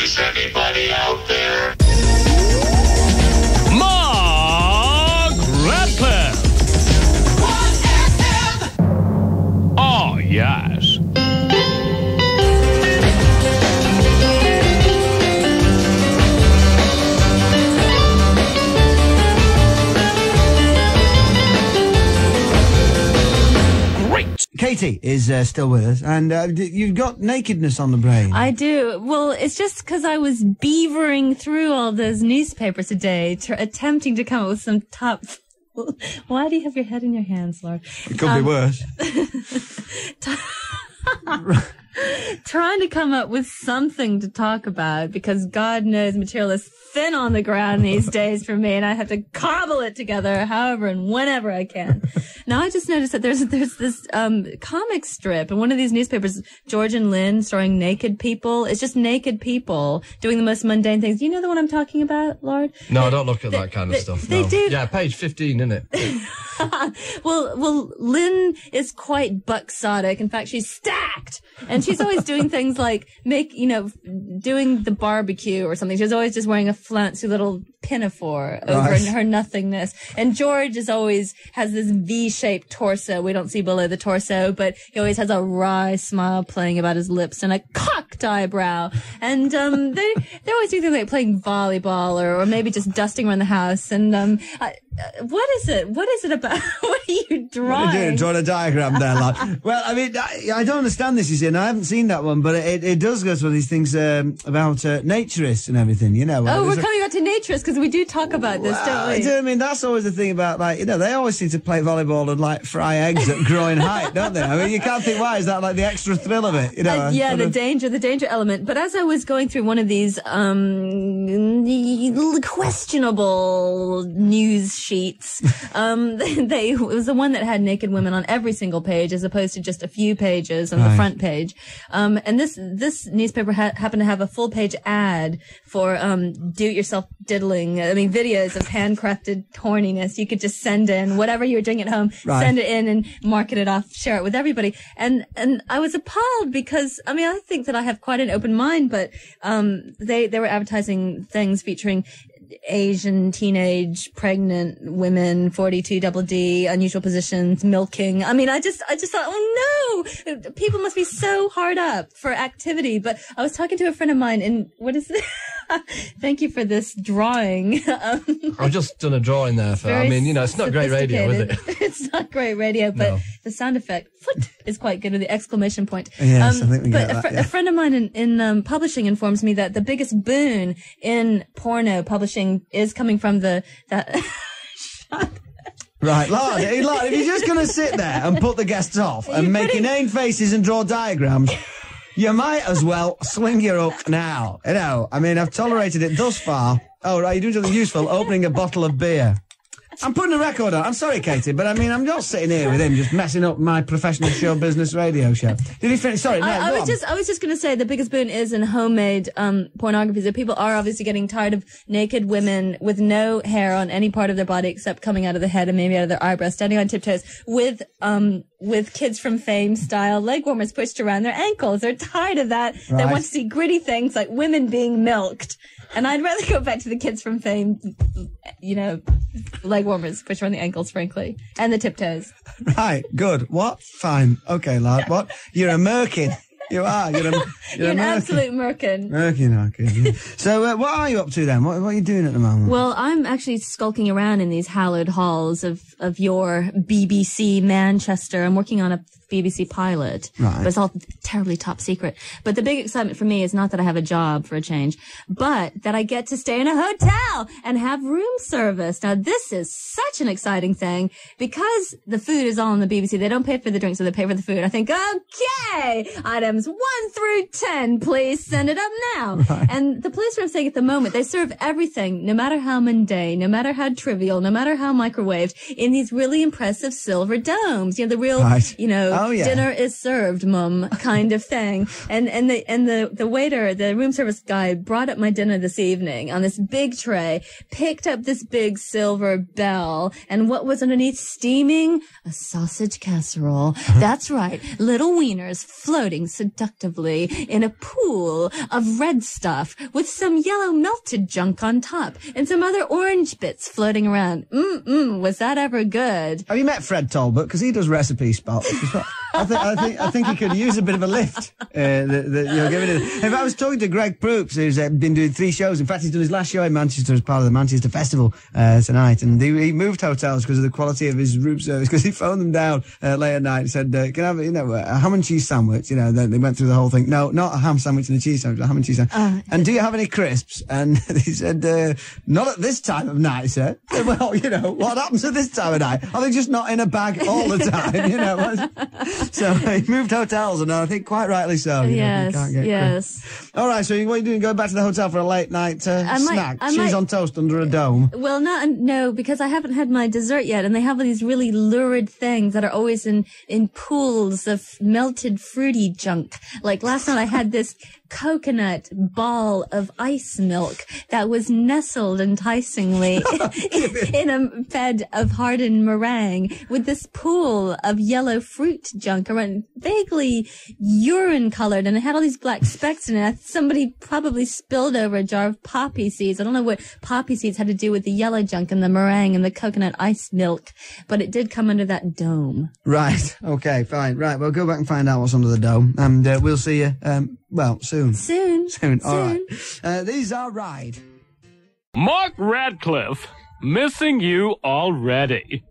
Is anybody out there? Mark Radcliffe. Oh, yes. Katie is still with us, and you've got nakedness on the brain. I do. Well, it's just because I was beavering through all those newspapers today, attempting to come up with some top... Why do you have your head in your hands, Lard? It could be worse. Trying to come up with something to talk about, because God knows material is thin on the ground these days for me, and I have to cobble it together however and whenever I can. Now, I just noticed that there's this comic strip in one of these newspapers, George and Lynn, starring naked people. It's just naked people doing the most mundane things. Do you know the one I'm talking about, Lard? No, I don't look at that kind of stuff. They do. Yeah, page 15, isn't it? Well, Lynn is quite buxotic. In fact, she's stacked. And she's always doing things like doing the barbecue or something. She's always just wearing a flouncy little pinafore over her nothingness. And George has this V-shaped torso. We don't see below the torso, but he always has a wry smile playing about his lips and a cocked eyebrow. And they always do things like playing volleyball or maybe just dusting around the house. And what is it? What is it about? What are you drawing? What are you doing? Drawing a diagram there, lad. Well, I mean, I don't understand this, you see, and I haven't seen that one, but it does go to one of these things about naturists and everything, you know. Oh, we're coming back to naturists because we do talk about this, don't we? I mean, that's always the thing about, like, you know, they always seem to play volleyball and, like, fry eggs at growing height, don't they? I mean, you can't think why. Is that, like, the extra thrill of it, you know? Yeah, the danger element. But as I was going through one of these questionable news sheets, it was the one that had naked women on every single page as opposed to just a few pages on the front page. And this newspaper happened to have a full page ad for do-it-yourself diddling. I mean, videos of handcrafted horniness. You could just send in whatever you were doing at home, send it in and market it off, share it with everybody. And I was appalled because, I mean, I think that I have quite an open mind, but they were advertising things featuring Asian, teenage, pregnant women, 42 double D, unusual positions, milking. I mean, I just thought, oh no, people must be so hard up for activity. But I was talking to a friend of mine, and what is it? Thank you for this drawing. I've just done a drawing there. I mean, you know, it's not great radio, is it? It's not great radio, but the sound effect is quite good with the exclamation point. Yes, I think we get but that, a friend of mine in publishing informs me that the biggest boon in porno publishing is coming from Right, Lard, if you're just going to sit there and put the guests off and make inane faces and draw diagrams, you might as well swing your hook now. You know, I mean, I've tolerated it thus far. Oh, right, you're doing something useful, opening a bottle of beer. I'm putting a record on. I'm sorry, Katie, but I mean, I'm not sitting here with him just messing up my professional show business radio show. Did he finish? Sorry, no, I was just going to say the biggest boon is in homemade pornography. So people are obviously getting tired of naked women with no hair on any part of their body except coming out of the head and maybe out of their eyebrows, standing on tiptoes with Kids from Fame style leg warmers pushed around their ankles. They're tired of that. Right. They want to see gritty things like women being milked. And I'd rather go back to the Kids from Fame, you know, leg warmers pushed around the ankles, frankly, and the tiptoes. Right, good. What? Fine. Okay, lad. What? You're a merkin. You are. You're an absolute merkin. Merkin. Yeah. So, what are you up to then? What are you doing at the moment? Well, I'm actually skulking around in these hallowed halls of your BBC Manchester. I'm working on a BBC pilot. Right. But it's all terribly top secret. But the big excitement for me is not that I have a job for a change, but that I get to stay in a hotel and have room service. Now, this is such an exciting thing because the food is all on the BBC. They don't pay for the drinks, so they pay for the food. I think, okay, items 1 through 10, please send it up now. Right. And the place where I'm staying at the moment, they serve everything, no matter how mundane, no matter how trivial, no matter how microwaved, in these really impressive silver domes. You know, the real, right. you know, Oh, yeah. Dinner is served, mum, kind of thing. And the waiter, the room service guy brought up my dinner this evening on this big tray, picked up this big silver bell, and what was underneath steaming? A sausage casserole. That's right. Little wieners floating seductively in a pool of red stuff with some yellow melted junk on top and some other orange bits floating around. Was that ever good? Have you met Fred Talbot? Because he does recipe spots. I think he could use a bit of a lift. If I was talking to Greg Proops, who's been doing 3 shows. In fact, he's done his last show in Manchester as part of the Manchester Festival tonight. And he moved hotels because of the quality of his room service. Because he phoned them down late at night and said, "Can I have a ham and cheese sandwich?" They went through the whole thing. No, not a ham sandwich and a cheese sandwich. A ham and cheese sandwich. And do you have any crisps? And he said, "Not at this time of night, sir." Well, what happens at this time of night? Are they just not in a bag all the time? So he moved hotels, and I think quite rightly so. Yes, crisps. All right, so what are you doing? Going back to the hotel for a late night snack? Cheese on toast under a dome? Well, no, because I haven't had my dessert yet, and they have these really lurid things that are always in pools of melted fruity junk. Like last night I had this coconut ball of ice milk that was nestled enticingly in a bed of hardened meringue with this pool of yellow fruit junk around, vaguely urine colored, and it had all these black specks in it. Somebody probably spilled over a jar of poppy seeds. I don't know what poppy seeds had to do with the yellow junk and the meringue and the coconut ice milk, but it did come under that dome. Right. Okay, fine. Right, we'll go back and find out what's under the dome, and we'll see you, soon. Soon. All right. These are Ride. Mark Radcliffe, missing you already.